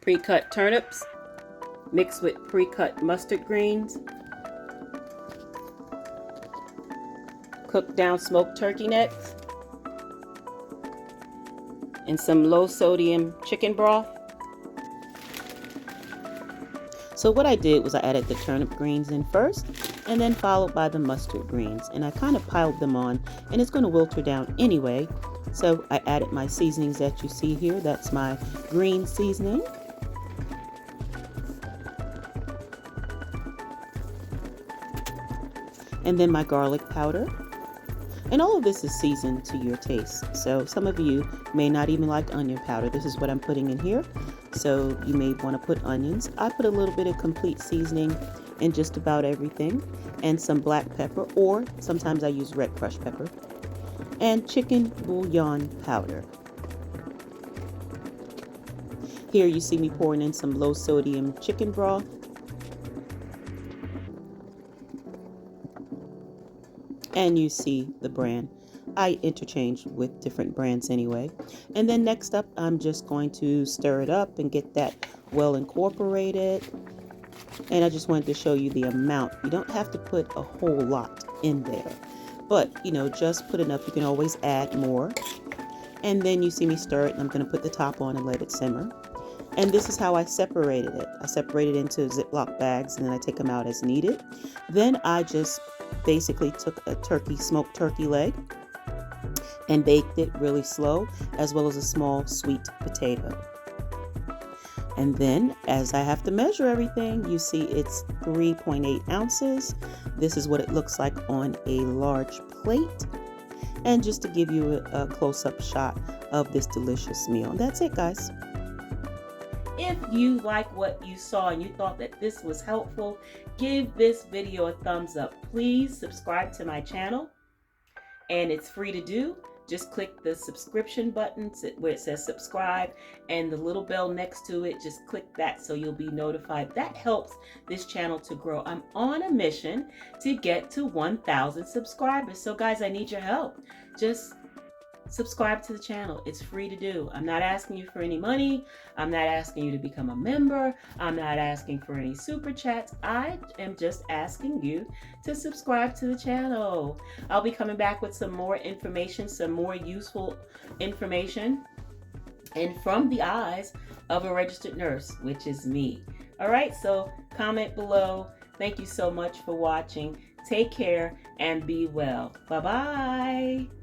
pre-cut turnips mixed with pre-cut mustard greens, cooked down smoked turkey necks, and some low sodium chicken broth. So what I did was I added the turnip greens in first and then followed by the mustard greens, and I kind of piled them on, and it's going to wilter down anyway. So I added my seasonings that you see here. That's my green seasoning. And then my garlic powder. And all of this is seasoned to your taste. So some of you may not even like onion powder. This is what I'm putting in here. So you may want to put onions. I put a little bit of complete seasoning in just about everything, and some black pepper, or sometimes I use red crushed pepper, and chicken bouillon powder. Here you see me pouring in some low sodium chicken broth. And you see the brand. I interchange with different brands anyway. And then next up, I'm just going to stir it up and get that well incorporated. And I just wanted to show you the amount. You don't have to put a whole lot in there, but just put enough. You can always add more. And then you see me stir it, and I'm going to put the top on and let it simmer. And this is how I separated it. I separated it into Ziploc bags, and then I take them out as needed. Then I just basically took a smoked turkey leg and baked it really slow, as well as a small sweet potato. And then, as I have to measure everything, you see it's 3.8 ounces. This is what it looks like on a large plate. And just to give you a close-up shot of this delicious meal. That's it, guys. If you like what you saw and you thought that this was helpful, give this video a thumbs up. Please subscribe to my channel, and it's free to do. Just click the subscription button where it says subscribe, and the little bell next to it, just click that so you'll be notified. That helps this channel to grow. I'm on a mission to get to 1,000 subscribers. So guys, I need your help. Just subscribe to the channel. It's free to do. I'm not asking you for any money. I'm not asking you to become a member. I'm not asking for any super chats. I am just asking you to subscribe to the channel. I'll be coming back with some more information, some more useful information, and from the eyes of a registered nurse, which is me. All right, so comment below. Thank you so much for watching. Take care and be well. Bye-bye.